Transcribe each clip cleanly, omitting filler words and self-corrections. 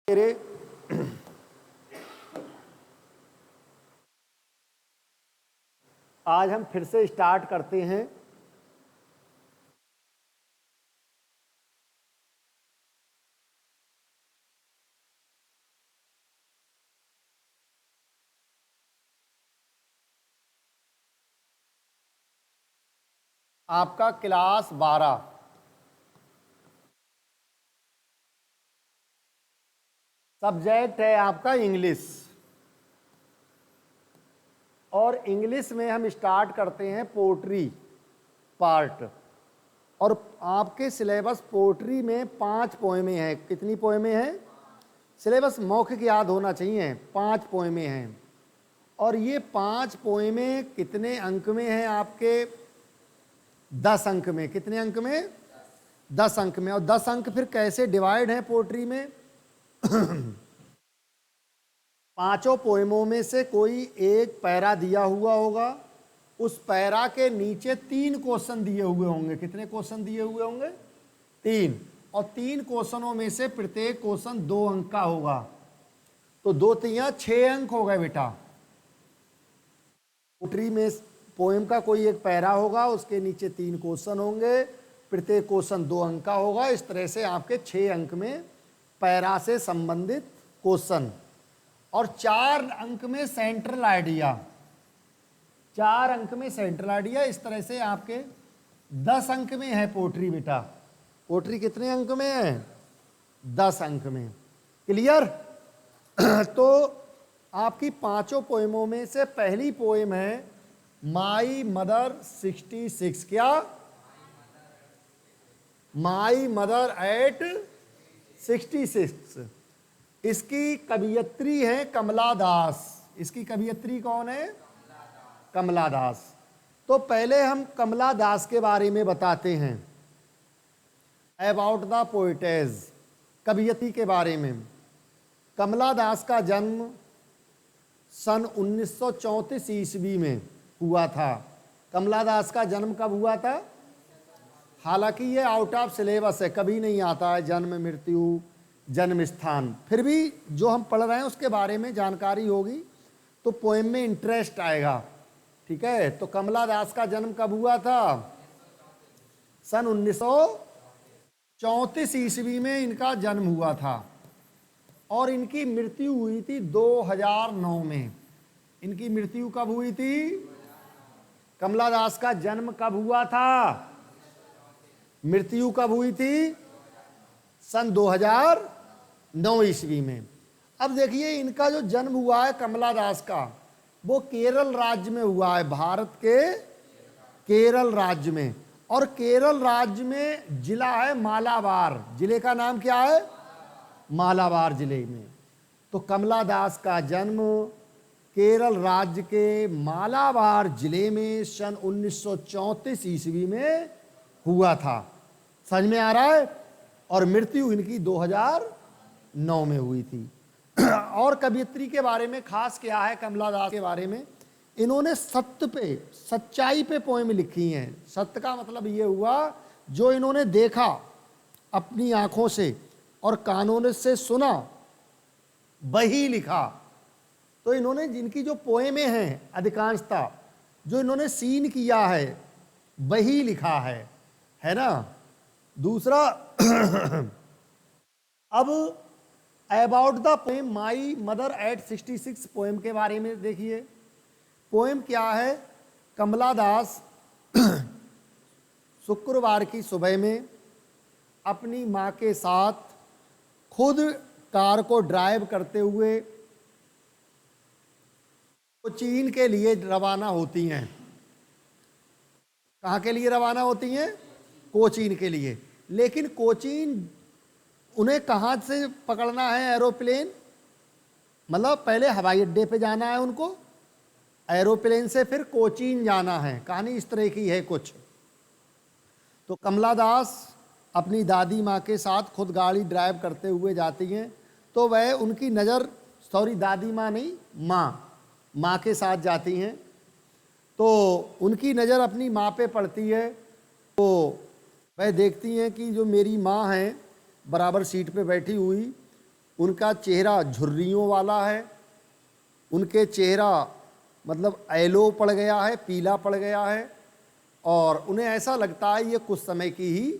मेरे आज हम फिर से स्टार्ट करते हैं आपका क्लास 12। सब्जेक्ट है आपका इंग्लिश और इंग्लिश में हम स्टार्ट करते हैं पोट्री पार्ट। और आपके सिलेबस पोट्री में 5 पोएमें हैं। कितनी पोएमें हैं? सिलेबस मौखिक याद होना चाहिए। 5 पोएमें हैं और ये 5 पोएमें कितने अंक में हैं आपके? 10 अंक में। कितने अंक में? 10 अंक में। और 10 अंक फिर कैसे डिवाइड हैं पोट्री में? 5 पोएमों में से कोई एक पैरा दिया हुआ होगा, उस पैरा के नीचे 3 क्वेश्चन दिए हुए होंगे। कितने क्वेश्चन दिए हुए होंगे? 3। और 3 क्वेश्चनों में से प्रत्येक क्वेश्चन 2 अंक का होगा, तो 2 3 6 अंक हो गए बेटा। पोट्री में पोएम का कोई एक पैरा होगा, उसके नीचे 3 क्वेश्चन होंगे, प्रत्येक क्वेश्चन 2 अंक का होगा। इस तरह से आपके 6 अंक में पैरा से संबंधित क्वेश्चन और 4 अंक में सेंट्रल आइडिया। 4 अंक में सेंट्रल आइडिया। इस तरह से आपके 10 अंक में है पोट्री बेटा। पोट्री कितने अंक में है? 10 अंक में। क्लियर? तो आपकी 5 पोएमों में से पहली पोएम है माई मदर 66। क्या? My mother eight 66। इसकी कवियत्री है कमला दास। इसकी कवियत्री कौन है? कमला दास। तो पहले हम कमला दास के बारे में बताते हैं। अबाउट द पोइटेज, कवियत्री के बारे में। कमला दास का जन्म सन 1934 ईस्वी में हुआ था। कमला दास का जन्म कब हुआ था? हालांकि ये आउट ऑफ सिलेबस है, कभी नहीं आता है जन्म मृत्यु जन्म स्थान। फिर भी जो हम पढ़ रहे हैं उसके बारे में जानकारी होगी तो पोएम में इंटरेस्ट आएगा। ठीक है? तो कमला दास का जन्म कब हुआ था? सन 1934 ईस्वी में इनका जन्म हुआ था और इनकी मृत्यु हुई थी 2009 में। इनकी मृत्यु कब हुई थी? कमला दास का जन्म कब हुआ था? मृत्यु कब हुई थी? सन 2009 ईस्वी में। अब देखिए इनका जो जन्म हुआ है कमला दास का, वो केरल राज्य में हुआ है, भारत के केरल राज्य में। और केरल राज्य में जिला है मालाबार। जिले का नाम क्या है? मालाबार जिले में। तो कमला दास का जन्म केरल राज्य के मालाबार जिले में सन 1934 ईस्वी में हुआ था। समझ में आ रहा है? और मृत्यु इनकी 2009 में हुई थी। और कवियत्री के बारे में खास क्या है कमला दास के बारे में? इन्होंने सत्य पे, सच्चाई पे पोएम लिखी हैं। सत्य का मतलब ये हुआ जो इन्होंने देखा अपनी आंखों से और कानों से सुना वही लिखा। तो इन्होंने जिनकी जो पोएमें हैं अधिकांशता जो इन्होंने सीन किया है वही लिखा है ना। दूसरा अब about the poem my mother eight 66 poem के बारे में देखिए। पोएम क्या है? कमला दास शुक्रवार की सुबह में अपनी माँ के साथ खुद कार को ड्राइव करते हुए कोचीन के लिए रवाना होती हैं। कहाँ के लिए रवाना होती हैं? कोचीन के लिए। लेकिन कोचीन उन्हें कहाँ से पकड़ना है? एरोप्लेन। मतलब पहले हवाई अड्डे पे जाना है उनको, एरोप्लेन से फिर कोचीन जाना है। कहानी इस तरह की है कुछ। तो कमला दास अपनी दादी माँ के साथ खुद गाड़ी ड्राइव करते हुए जाती हैं। तो वह उनकी नज़र, सॉरी दादी माँ नहीं, माँ के साथ जाती हैं। तो उनकी नज़र अपनी माँ पे पड़ती है। तो वह देखती हैं कि जो मेरी माँ है बराबर सीट पे बैठी हुई, उनका चेहरा झुर्रियों वाला है, उनके चेहरा मतलब एलो पड़ गया है, पीला पड़ गया है, और उन्हें ऐसा लगता है ये कुछ समय की ही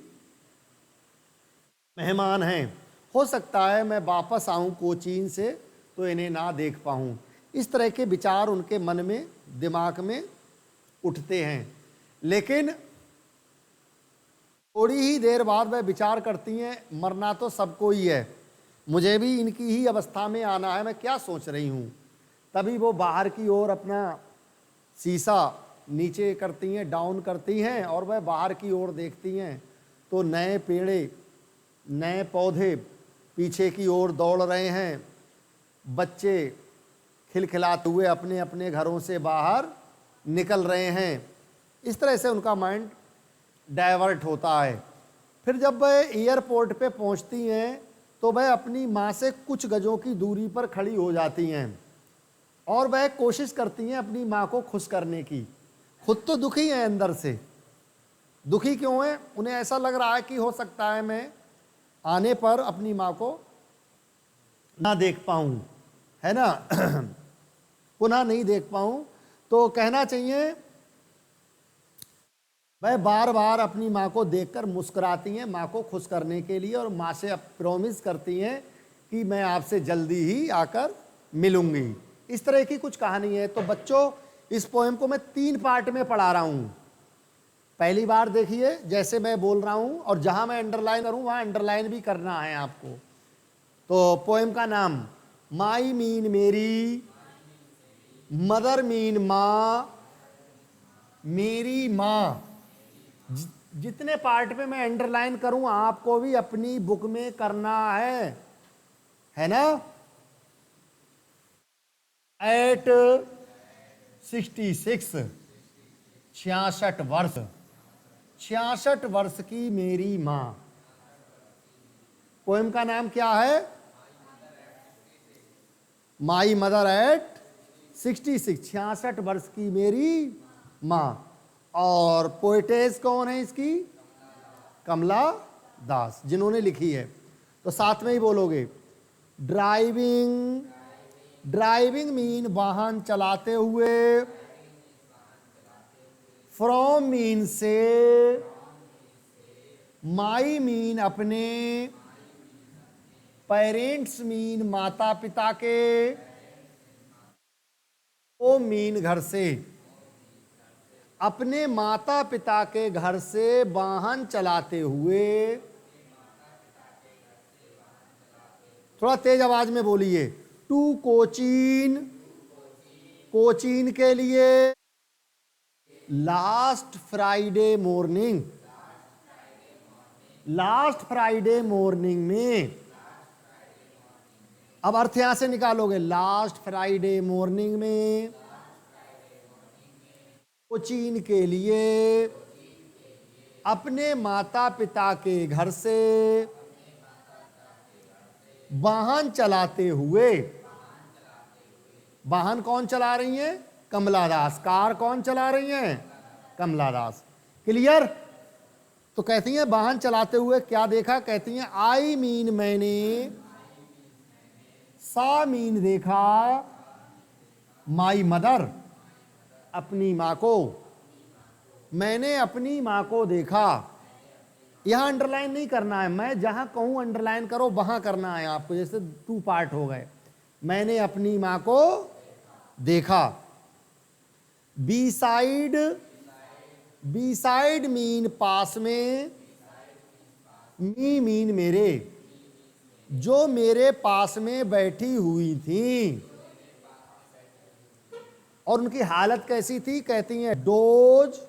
मेहमान हैं। हो सकता है मैं वापस आऊं कोचीन से तो इन्हें ना देख पाऊं। इस तरह के विचार उनके मन में, दिमाग में उठते हैं। लेकिन थोड़ी ही देर बाद वह विचार करती हैं, मरना तो सबको ही है, मुझे भी इनकी ही अवस्था में आना है, मैं क्या सोच रही हूँ। तभी वो बाहर की ओर अपना शीशा नीचे करती हैं, डाउन करती हैं, और वह बाहर की ओर देखती हैं तो नए पेड़े, नए पौधे पीछे की ओर दौड़ रहे हैं, बच्चे खिलखिलाते हुए अपने अपने घरों से बाहर निकल रहे हैं। इस तरह से उनका माइंड डाइवर्ट होता है। फिर जब वह एयरपोर्ट पे पहुंचती हैं तो वह अपनी माँ से कुछ गजों की दूरी पर खड़ी हो जाती हैं और वह कोशिश करती हैं अपनी माँ को खुश करने की। खुद तो दुखी हैं अंदर से। दुखी क्यों है? उन्हें ऐसा लग रहा है कि हो सकता है मैं आने पर अपनी माँ को ना देख पाऊँ, है ना, पुनः नहीं देख पाऊँ। तो कहना चाहिए वह बार बार अपनी माँ को देखकर मुस्कुराती हैं माँ को खुश करने के लिए, और माँ से अब प्रॉमिस करती हैं कि मैं आपसे जल्दी ही आकर मिलूंगी। इस तरह की कुछ कहानी है। तो बच्चों, इस पोएम को मैं 3 पार्ट में पढ़ा रहा हूँ। पहली बार देखिए जैसे मैं बोल रहा हूँ, और जहाँ मैं अंडरलाइन करूँ वहाँ अंडरलाइन भी करना है आपको। तो पोएम का नाम माई मीन मेरी, मदर मीन माँ, मेरी माँ। जितने पार्ट पे मैं अंडरलाइन करूं आपको भी अपनी बुक में करना है ना। एट 66, 66 वर्ष, 66 वर्ष की मेरी माँ। पोएम का नाम क्या है? माई मदर एट 66, 66 वर्ष की मेरी माँ। और पोएटेस कौन है इसकी? कमला दास, जिन्होंने लिखी है। तो साथ में ही बोलोगे। ड्राइविंग, ड्राइविंग मीन वाहन चलाते हुए, फ्रॉम मीन से, माई मीन अपने, पेरेंट्स मीन माता पिता के, ओ मीन घर से। अपने माता पिता के घर से वाहन चलाते हुए, थोड़ा तेज आवाज में बोलिए। टू कोचीन, कोचीन के लिए, last Friday morning, last Friday morning में। अब अर्थ यहां से निकालोगे। लास्ट फ्राइडे मॉर्निंग में कोचीन के लिए, अपने माता पिता के घर से वाहन चलाते हुए। वाहन कौन चला रही हैं? कमला दास। कार कौन चला रही हैं? कमला दास। क्लियर? तो कहती हैं वाहन चलाते हुए क्या देखा? कहती हैं आई मीन मैंने, सा मीन देखा, माई मदर अपनी माँ को, मैंने अपनी माँ को देखा। यहां अंडरलाइन नहीं करना है, मैं जहां कहूं अंडरलाइन करो वहां करना है आपको। जैसे 2 पार्ट हो गए। मैंने अपनी माँ को देखा। Beside, beside mean पास में, मी मीन मेरे, जो मेरे पास में बैठी हुई थी। और उनकी हालत कैसी थी? कहती हैं डोज,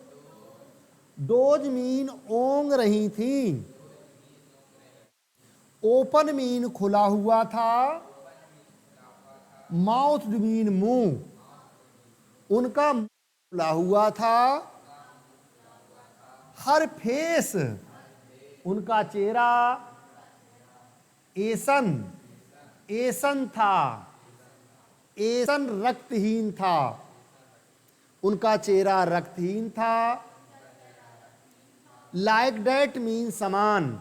डोज मीन ओंग रही थी, ओपन मीन खुला हुआ था, माउथ मीन मुंह, उनका मुंह खुला हुआ था, हर फेस, उनका चेहरा, एसन, एसन था, एसन रक्तहीन था, उनका चेहरा रक्तहीन था। लाइक डेट मीन समान,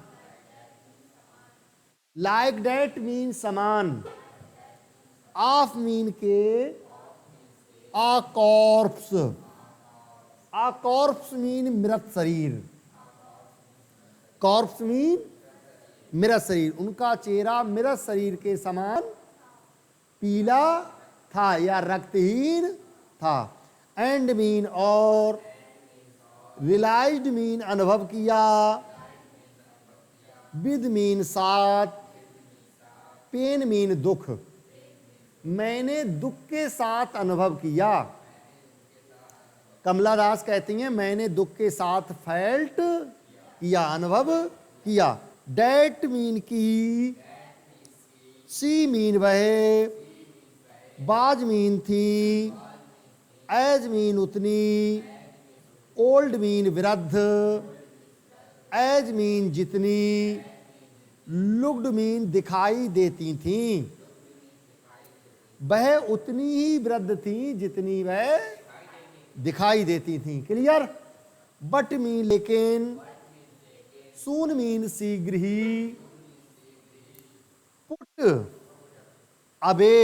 लाइक डेट मीन समान, ऑफ मीन के आ कॉर्प्स, आ कॉर्प्स मीन मृत शरीर, कॉर्प्स मीन मृत शरीर, उनका चेहरा मृत शरीर के समान पीला था या रक्तहीन था। एंड मीन और, रियलाइज्ड मीन अनुभव किया, विद मीन साथ, पेन मीन दुख, मैंने दुख के साथ अनुभव किया। कमला दास कहती हैं मैंने दुख के साथ फेल्ट किया, अनुभव किया। डेट मीन की, सी मीन वह, बाज मीन थी, एज मीन उतनी, ओल्ड मीन वृद्ध, एज मीन जितनी, लुक्ड मीन दिखाई देती थीं, वह उतनी ही वृद्ध थी जितनी वह दिखाई देती थीं। क्लियर। बट मीन लेकिन, सून मीन शीघ्र ही, पुट अबे,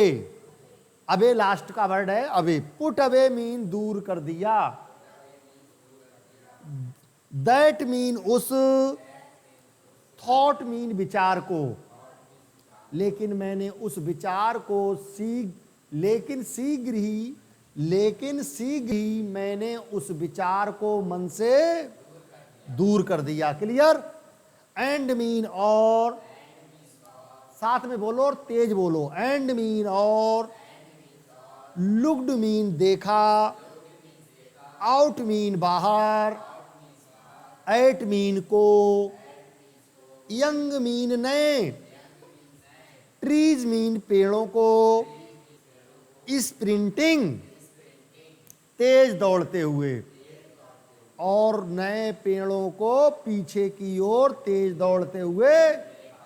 अबे लास्ट का वर्ड है अबे, पुट अबे मीन दूर कर दिया, दैट मीन उस, थॉट मीन विचार को, लेकिन मैंने उस विचार को लेकिन शीघ्र ही मैंने उस विचार को मन से दूर कर दिया। क्लियर। एंड मीन और, साथ में बोलो और तेज बोलो, एंड मीन और, लुक्ड मीन देखा, आउट मीन बाहर, एट मीन को, यंग मीन नए, ट्रीज मीन पेड़ों को, स्प्रिंटिंग तेज दौड़ते हुए, और नए पेड़ों को पीछे की ओर तेज दौड़ते हुए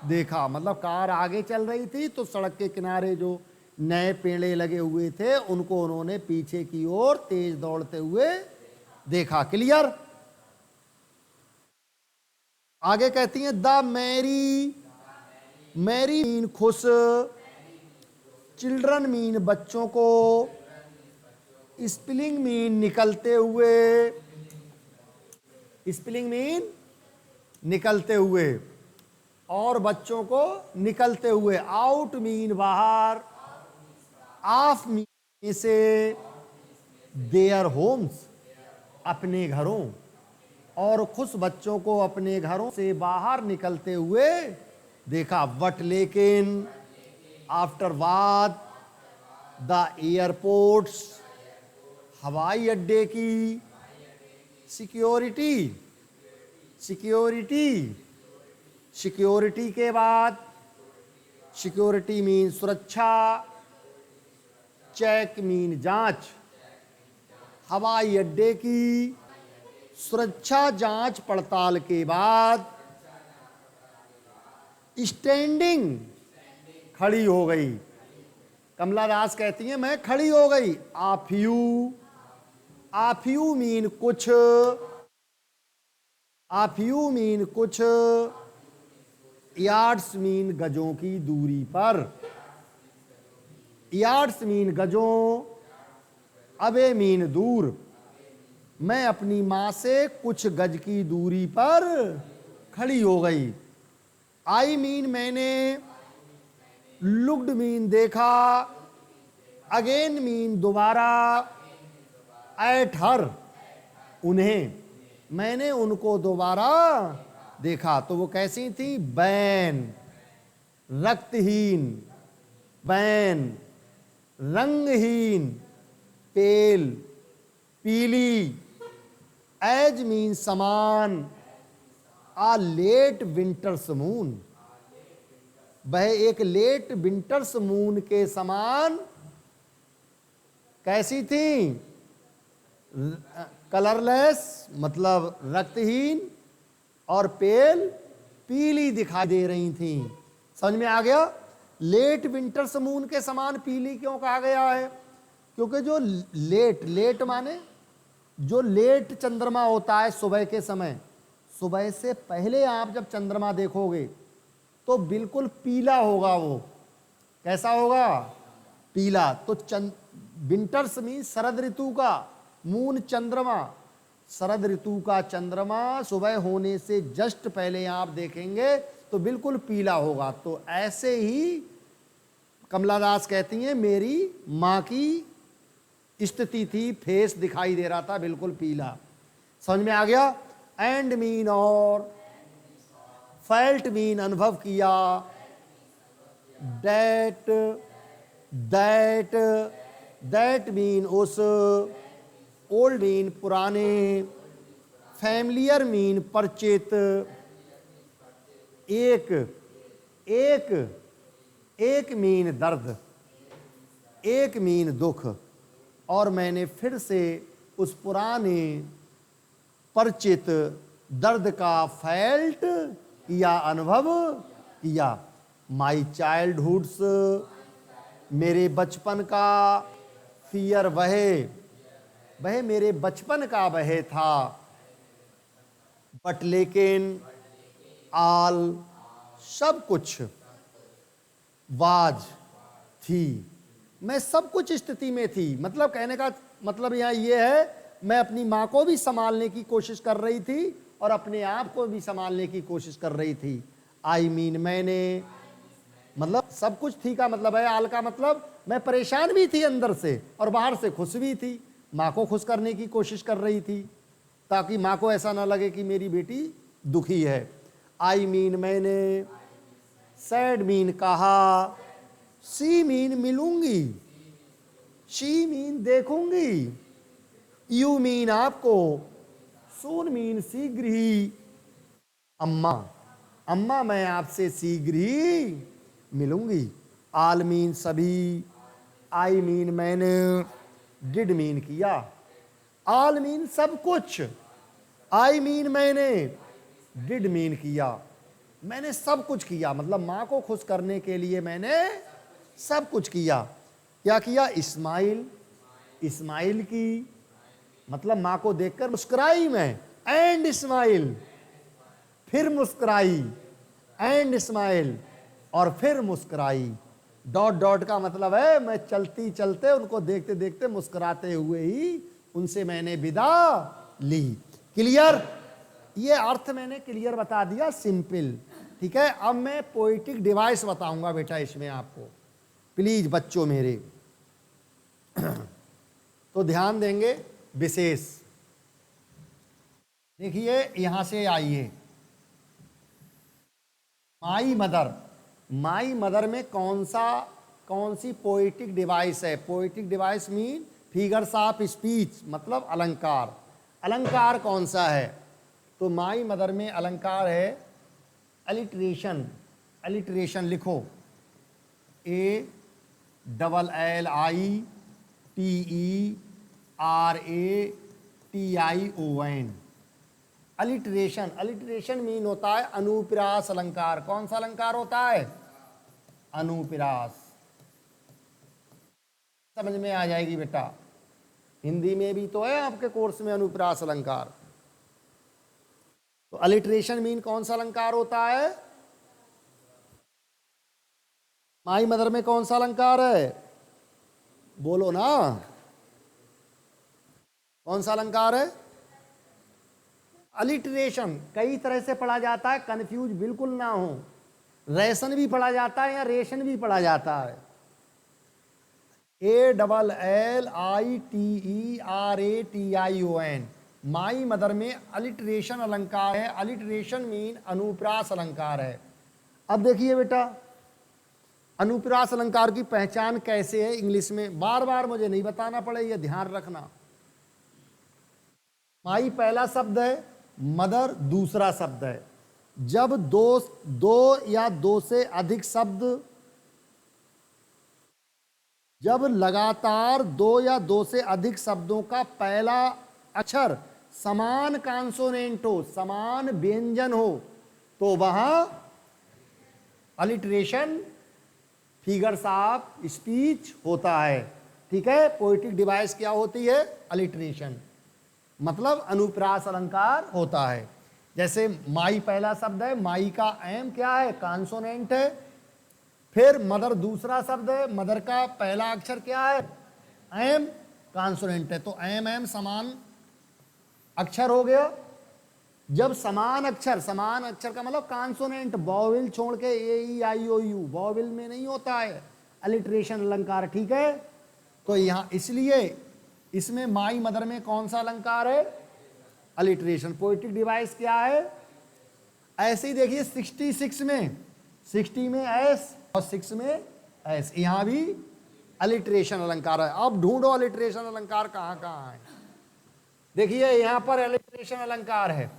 देखा। मतलब कार आगे चल रही थी तो सड़क के किनारे जो नए पेड़े लगे हुए थे उनको उन्होंने पीछे की ओर तेज दौड़ते हुए देखा। क्लियर। आगे कहती हैं द मैरी, मैरी मीन खुश, चिल्ड्रन मीन बच्चों को, स्पिलिंग मीन निकलते हुए, स्पिलिंग मीन निकलते हुए, और बच्चों को निकलते हुए, आउट मीन बाहर, ऑफ मीन से, देयर होम्स अपने घरों, और खुश बच्चों को अपने घरों से बाहर निकलते हुए देखा। बट लेकिन, आफ्टर वाद, द एयरपोर्ट्स हवाई अड्डे की, सिक्योरिटी, सिक्योरिटी, सिक्योरिटी के बाद, सिक्योरिटी मीन सुरक्षा, चेक मीन जांच, हवाई अड्डे की सुरक्षा जांच पड़ताल के बाद, स्टैंडिंग खड़ी हो गई। कमला दास कहती हैं मैं खड़ी हो गई। आफ्यू, आफ्यू मीन कुछ, आफ्यू मीन कुछ, यार्ड्स मीन गजों की दूरी पर, यार्ड्स मीन गजों, अवे मीन दूर, मैं अपनी मां से कुछ गज की दूरी पर खड़ी हो गई। आई मीन मैंने, लुक्ड मीन देखा, अगेन मीन दोबारा, एट हर उन्हें, मैंने उनको दोबारा देखा। तो वो कैसी थी? बैन रक्तहीन, बैन रंगहीन, पेल पीली, एज मीन समान, आ लेट विंटर्स मून, वह एक लेट विंटर्स मून के समान कैसी थी? कलरलेस मतलब रक्तहीन, और पेल पीली दिखाई दे रही थी। समझ में आ गया? लेट विंटर्स मून के समान पीली क्यों कहा गया है? क्योंकि जो लेट, लेट माने जो लेट चंद्रमा होता है सुबह के समय, सुबह से पहले आप जब चंद्रमा देखोगे तो बिल्कुल पीला होगा वो। कैसा होगा? पीला। तो विंटर्स मीन शरद ऋतु का मून चंद्रमा, शरद ऋतु का चंद्रमा सुबह होने से जस्ट पहले आप देखेंगे तो बिल्कुल पीला होगा। तो ऐसे ही कमला दास कहती हैं मेरी माँ की स्थिति थी, फेस दिखाई दे रहा था बिल्कुल पीला। समझ में आ गया? एंड मीन और फेल्ट मीन अनुभव किया, दैट दैट दैट मीन उस, ओल्ड मीन पुराने, फैमिलियर मीन परिचित, एक एक एक मीन दर्द, एक मीन दुख। और मैंने फिर से उस पुराने परिचित दर्द का फेल्ट किया, अनुभव किया। माई चाइल्डहुड्स, मेरे बचपन का, फियर वह मेरे बचपन का वह था, बट लेकिन, आल सब कुछ, वाज थी, मैं सब कुछ स्थिति में थी। मतलब कहने का मतलब यहाँ ये है, मैं अपनी माँ को भी संभालने की कोशिश कर रही थी और अपने आप को भी संभालने की कोशिश कर रही थी। आई मीन मैंने, मतलब सब कुछ थी का मतलब है, आल का मतलब मैं परेशान भी थी अंदर से और बाहर से खुश भी थी। माँ को खुश करने की कोशिश कर रही थी ताकि माँ को ऐसा ना लगे कि मेरी बेटी दुखी है। आई मीन मैंने, सैड मीन कहा, सी मीन मिलूंगी, शी मीन देखूंगी, यू मीन आपको, सून मीन शीघ्र ही, अम्मा अम्मा मैं आपसे शीघ्र ही मिलूंगी। आल मीन सभी, आई मीन मैंने, डिड मीन किया, आल मीन सब कुछ, आई मीन मैंने, डिड मीन किया, मैंने सब कुछ किया। मतलब माँ को खुश करने के लिए मैंने सब कुछ किया। क्या किया? इस्माइल, इस्माइल की, मतलब माँ को देखकर मुस्कुराई मैं, एंड स्माइल, फिर मुस्कुराई, एंड स्माइल, और फिर मुस्कुराई। डॉट डॉट का मतलब है मैं चलती चलते उनको देखते देखते मुस्कुराते हुए ही उनसे मैंने विदा ली। क्लियर? ये अर्थ मैंने क्लियर बता दिया, सिंपल। ठीक है, अब मैं पोएटिक डिवाइस बताऊंगा बेटा इसमें आपको, प्लीज बच्चों मेरे। तो ध्यान देंगे विशेष। देखिए यहां से आइए, माई मदर, माई मदर में कौन सी पोएटिक डिवाइस है? Poetic device mean figures of speech, मतलब अलंकार। अलंकार कौन सा है? तो माई मदर में अलंकार है अलिट्रेशन। अलिट्रेशन लिखो, ALLITERATION। अलिट्रेशन, अलिट्रेशन मीन होता है अनुप्रास अलंकार। कौन सा अलंकार होता है? अनुप्रास। समझ में आ जाएगी बेटा, हिंदी में भी तो है आपके कोर्स में अनुप्रास अलंकार। तो अलिट्रेशन मीन कौन सा अलंकार होता है? माई मदर में कौन सा अलंकार है? बोलो ना, कौन सा अलंकार है? अलिट्रेशन कई तरह से पढ़ा जाता है, कंफ्यूज बिल्कुल ना हो। रेशन भी पढ़ा जाता है या रेशन भी पढ़ा जाता है। ALLITERATION। माई मदर में अलिट्रेशन अलंकार है। अलिट्रेशन मीन अनुप्रास अलंकार है। अब देखिए बेटा, अनुप्रास अलंकार की पहचान कैसे है इंग्लिश में, बार बार मुझे नहीं बताना पड़ेगा, ध्यान रखना। माई पहला शब्द है, मदर दूसरा शब्द है। जब दो या दो से अधिक शब्द, जब लगातार दो या दो से अधिक शब्दों का पहला अक्षर समान कॉन्सोनेंट हो, समान व्यंजन हो, तो वहां अलिट्रेशन फिगर्स ऑफ स्पीच होता है। ठीक है, पोएटिक डिवाइस क्या होती है? अलिट्रेशन, मतलब अनुप्रास अलंकार होता है। जैसे माई पहला शब्द है, माई का एम क्या है, कॉन्सोनेंट है। फिर मदर दूसरा शब्द है, मदर का पहला अक्षर क्या है, एम, कॉन्सोनेंट है। तो एम एम समान अक्षर हो गया। जब समान अक्षर का मतलब कॉन्सोनेंट, वॉवेल छोड़ के ए ई आई ओ यू, वॉवेल में नहीं होता है अलिट्रेशन अलंकार, ठीक है। तो यहां इसलिए इसमें माई मदर में कौन सा अलंकार है, अलिट्रेशन। पोएटिक डिवाइस क्या है, ऐसे ही देखिए 66 में, 60 में एस और 6 में एस, यहां भी अलिट्रेशन अलंकार है। अब ढूंढो अलिट्रेशन अलंकार कहां कहां है। देखिए यहां पर अलिट्रेशन अलंकार है,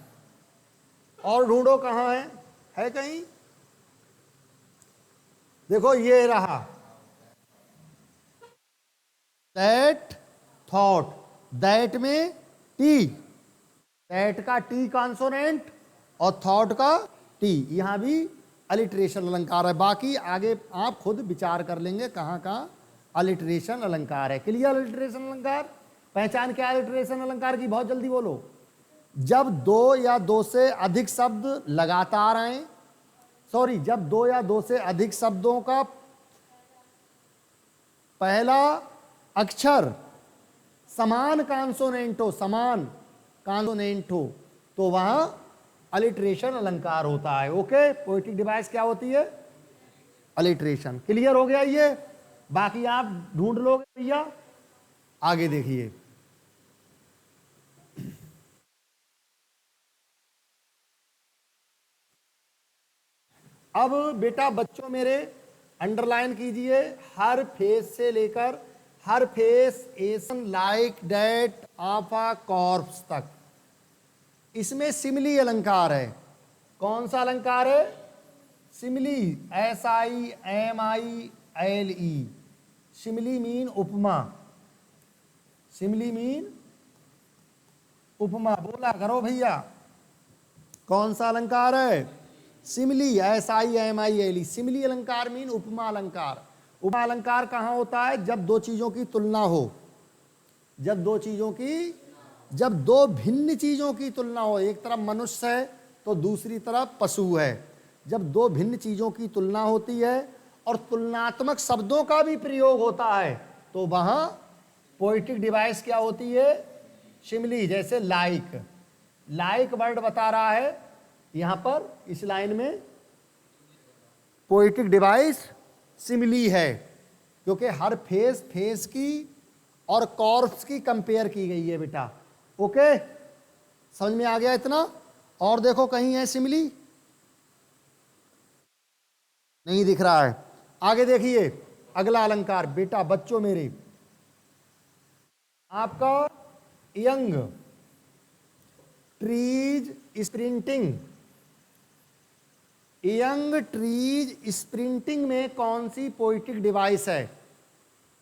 और ढूंढो कहां है कहीं। देखो ये रहा, दैट थॉट, दैट में टी, दैट का टी कॉन्सोनेंट और थॉट का टी, यहां भी अलिट्रेशन अलंकार है। बाकी आगे आप खुद विचार कर लेंगे कहां कहां अलिट्रेशन अलंकार है। क्लियर, अलिट्रेशन अलंकार पहचान क्या है अलिट्रेशन अलंकार की, बहुत जल्दी बोलो। जब दो या दो से अधिक शब्द लगातार आए, सॉरी, जब दो या दो से अधिक शब्दों का पहला अक्षर समान कॉन्सोनेंट हो, समान कॉन्सोनेंट हो, तो वहां अलिट्रेशन अलंकार होता है। ओके, पोएटिक डिवाइस क्या होती है, अलिट्रेशन। क्लियर हो गया ये, बाकी आप ढूंढ लोगे भैया। आगे देखिए, अब बेटा बच्चों मेरे अंडरलाइन कीजिए, हर फेस से लेकर हर फेस एसन like that of a corpse तक, इसमें सिमिली अलंकार है। कौन सा अलंकार है, सिमिली, SIMILE, सिमिली मीन उपमा, सिमिली मीन उपमा, बोला करो भैया। कौन सा अलंकार है, सिमिली, SIMILE, सिमिली अलंकार मीन उपमा अलंकार। उपमा अलंकार कहां होता है, जब दो चीजों की तुलना हो, जब दो चीजों की, जब दो भिन्न चीजों की तुलना हो, एक तरफ मनुष्य है तो दूसरी तरफ पशु है, जब दो भिन्न चीजों की तुलना होती है और तुलनात्मक शब्दों का भी प्रयोग होता है, तो वहां पोएटिक डिवाइस क्या होती है, सिमिली। जैसे लाइक, लाइक वर्ड बता रहा है यहां पर इस लाइन में, पोएटिक डिवाइस सिमिली है, क्योंकि हर फेस फेस की और कॉर्प्स की कंपेयर की गई है बेटा। ओके, समझ में आ गया इतना। और देखो कहीं है सिमिली, नहीं दिख रहा है। आगे देखिए अगला अलंकार बेटा बच्चों मेरे, आपका young trees sprinting, young trees sprinting में कौन सी पोएटिक डिवाइस है,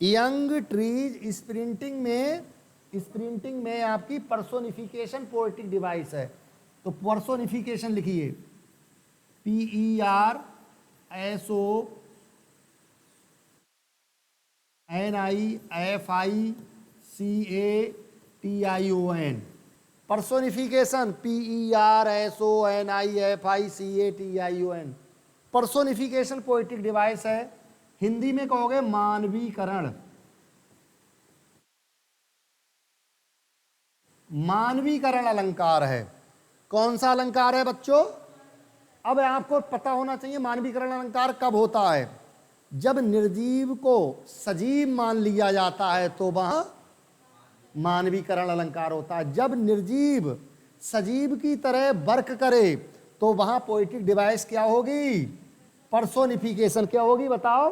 यंग ट्रीज स्प्रिंटिंग में आपकी पर्सोनिफिकेशन पोएटिक डिवाइस है। तो पर्सोनिफिकेशन लिखिए, PERSONIFICATION, personification, PERSONIFICATION, personification poetic device है। हिंदी में कहोगे मानवीकरण, मानवीकरण अलंकार है। कौन सा अलंकार है बच्चों, अब आपको पता होना चाहिए मानवीकरण अलंकार कब होता है, जब निर्जीव को सजीव मान लिया जाता है तो वहां मानवीकरण अलंकार होता है। जब निर्जीव सजीव की तरह वर्क करे तो वहां पोएटिक डिवाइस क्या होगी, पर्सोनिफिकेशन। क्या होगी बताओ,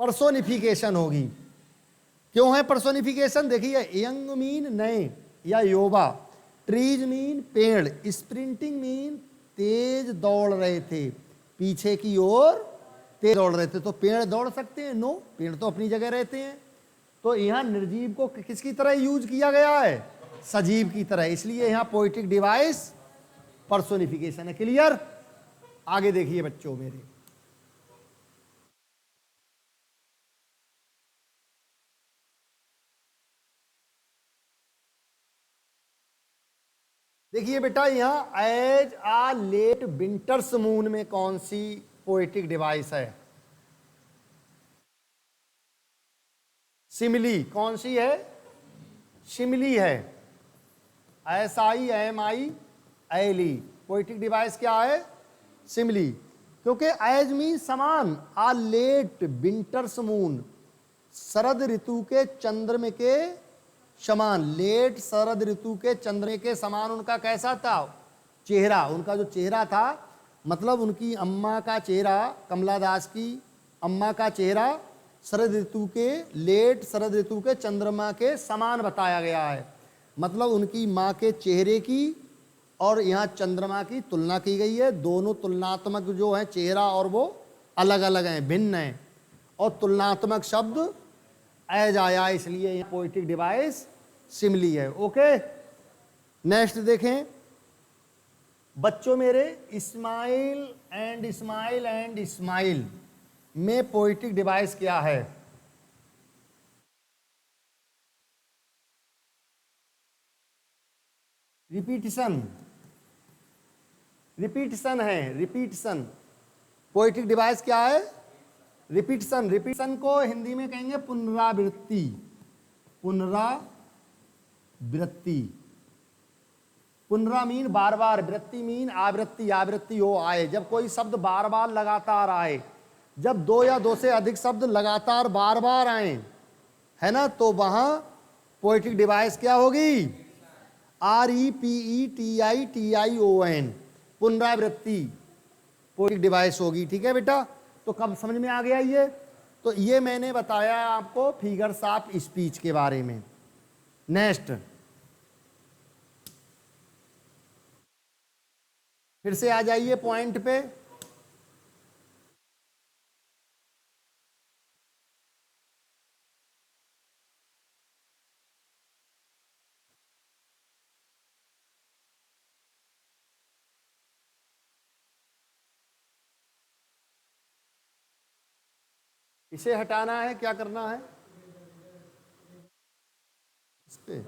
पर्सोनिफिकेशन होगी। क्यों है पर्सोनिफिकेशन, देखिए यंग मीन नए या युवा, ट्रीज मीन पेड़, स्प्रिंटिंग मीन तेज दौड़ रहे थे, पीछे की ओर तेज दौड़ रहे थे। तो पेड़ दौड़ सकते हैं, नो, पेड़ तो अपनी जगह रहते हैं। तो यहां निर्जीव को किसकी तरह यूज किया गया है, सजीव की तरह, इसलिए यहां पोएटिक डिवाइस पर्सोनिफिकेशन है। क्लियर, आगे देखिए बच्चों मेरे, देखिए बेटा यहां एज आ लेट विंटर्स मून में कौन सी पोएटिक डिवाइस है? सिमिली। कौन सी है? सिमिली है। SIMILE। पोएटिक डिवाइस क्या है? सिमिली। क्योंकि एज मीन समान, आ लेट विंटर्स मून, शरद ऋतु के चंद्रमा के समान, लेट शरद ऋतु के चंद्रमा के समान उनका कैसा था चेहरा? उनका जो चेहरा था, मतलब उनकी अम्मा का चेहरा, कमला दास की अम्मा का चेहरा शरद ऋतु के, लेट शरद ऋतु के चंद्रमा के समान बताया गया है। मतलब उनकी माँ के चेहरे की और यहाँ चंद्रमा की तुलना की गई है। दोनों तुलनात्मक जो है चेहरा और वो अलग अलग हैं, भिन्न हैं, और तुलनात्मक शब्द एज आया, इसलिए यहाँ पोएटिक डिवाइस सिमिली है। ओके, नेक्स्ट देखें बच्चों मेरे, इस्माइल एंड इस्माइल में पोएटिक डिवाइस क्या है? रिपीटिशन। रिपीटिशन है, रिपीटिशन। पोएटिक डिवाइस क्या है? रिपीटिशन। रिपीटिशन को हिंदी में कहेंगे पुनरावृत्ति। पुनरावृत्ति। पुनरा मीन बार बार, वृत्ति मीन आवृत्ति, आवृत्ति हो आए। जब कोई शब्द बार बार लगातार आए, जब दो या दो से अधिक शब्द लगातार बार बार आए, है ना, तो वहां पोएटिक डिवाइस क्या होगी? REPETITION, पुनरावृत्ति पोएटिक डिवाइस होगी। ठीक है बेटा, तो कब समझ में आ गया ये? तो ये मैंने बताया आपको फिगर्स ऑफ स्पीच के बारे में। नेक्स्ट, फिर से आ जाइए पॉइंट पे। इसे हटाना है, क्या करना है इस पे?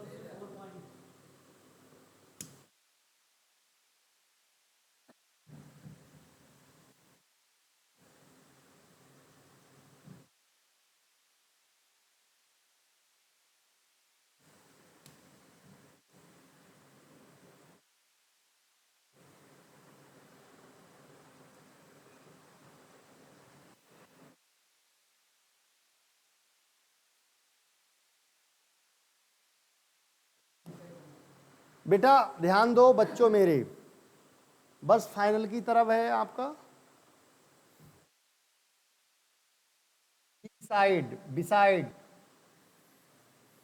बेटा ध्यान दो बच्चों मेरे, बस फाइनल की तरफ है आपका। बिसाइड। बिसाइड।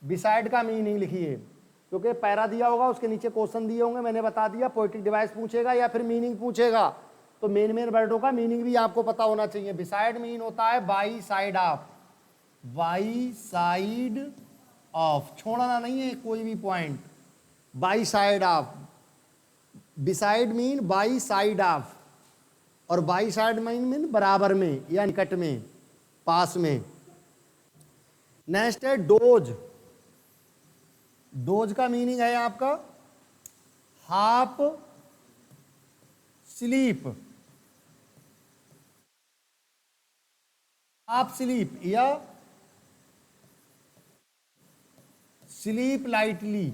बिसाइड का मीनिंग लिखिए, क्योंकि पैरा दिया होगा, उसके नीचे क्वेश्चन दिए होंगे, मैंने बता दिया। पोएटिक डिवाइस पूछेगा या फिर मीनिंग पूछेगा, तो मेन वर्डों का मीनिंग भी आपको पता होना चाहिए। बिसाइड मीन होता है by side of. By side of, छोड़ना नहीं है कोई भी point. By side of. Beside mean by side of, और बाई साइड मीन बराबर में या निकट में, पास में। नेक्स्ट है डोज। डोज का मीनिंग है आपका हाफ स्लीप। हाफ स्लीप या sleep lightly.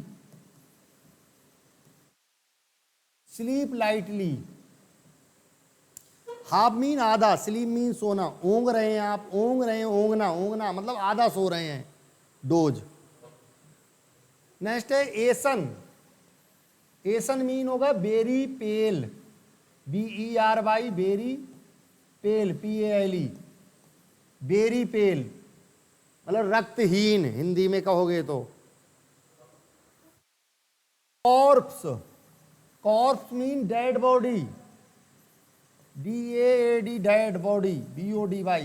Sleep lightly. Half mean आधा, स्लीप मीन सोना। ऊँग रहे हैं आप, ऊँग रहे हैं, ऊँगना, ऊँगना मतलब आधा सो रहे हैं, डोज। नेक्स्ट है एसन। एसन मीन होगा बेरी पेल। BERY, बेरी पेल, PALE, बेरी पेल मतलब रक्तहीन हिंदी में कहोगे तो। Corps. Corps mean dead body. DAAD, dead body, BODY,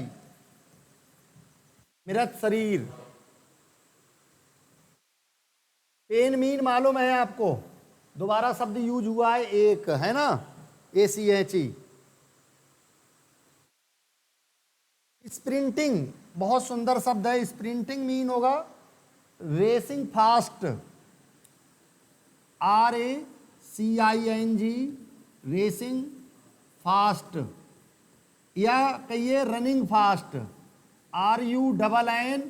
मृत शरीर। पेन मीन मालूम है आपको, दोबारा शब्द यूज हुआ है एक, है ना, ACHE। स्प्रिंटिंग बहुत सुंदर शब्द है। स्प्रिंटिंग मीन होगा racing fast, CING racing fast, या कहिए running fast, RUNNING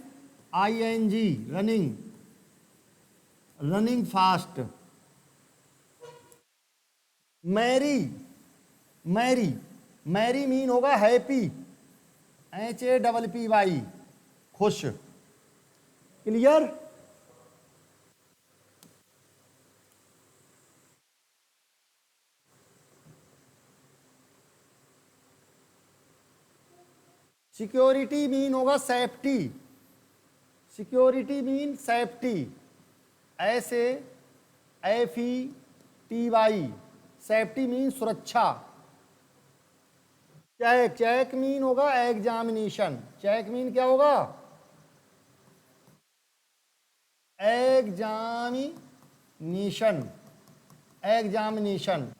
running, running fast. Merry, merry, merry mean होगा हैप्पी, HAPPY, खुश। क्लियर? सिक्योरिटी मीन होगा safety, security mean safety, SAFETY, safety mean सुरक्षा। चेक, चेक मीन होगा examination, check mean क्या होगा? Examination, examination.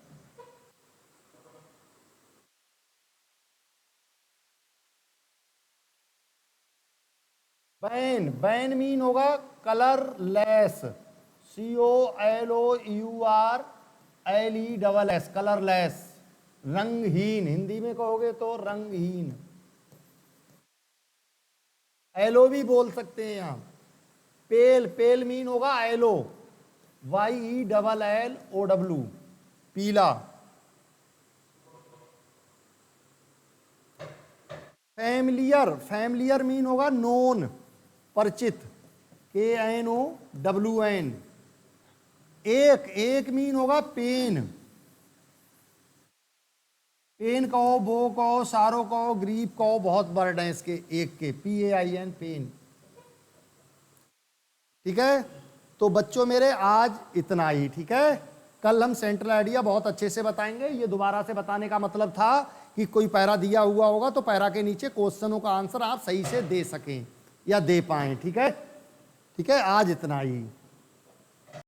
Ban, ban mean होगा colourless, COLOURLESS, colourless, रंगहीन, हिंदी में कहोगे तो रंगहीन। एलो भी बोल सकते हैं यहाँ। पेल, पेल मीन होगा एलो, YELLOW, पीला। फैमिलियर, फैमिलियर मीन होगा नोन, परिचित, KNOWN। एक, एक मीन होगा पेन, पेन कहो, वो कहो, सारो कहो, ग्रीफ कहो, बहुत वर्ड हैं इसके एक के, PAIN, पेन। ठीक है, तो बच्चों मेरे आज इतना ही। ठीक है, कल हम सेंट्रल आइडिया बहुत अच्छे से बताएंगे। ये दोबारा से बताने का मतलब था कि कोई पैरा दिया हुआ होगा तो पैरा के नीचे क्वेश्चनों का आंसर आप सही से दे सकें या दे पाएं। ठीक है, ठीक है, आज इतना ही।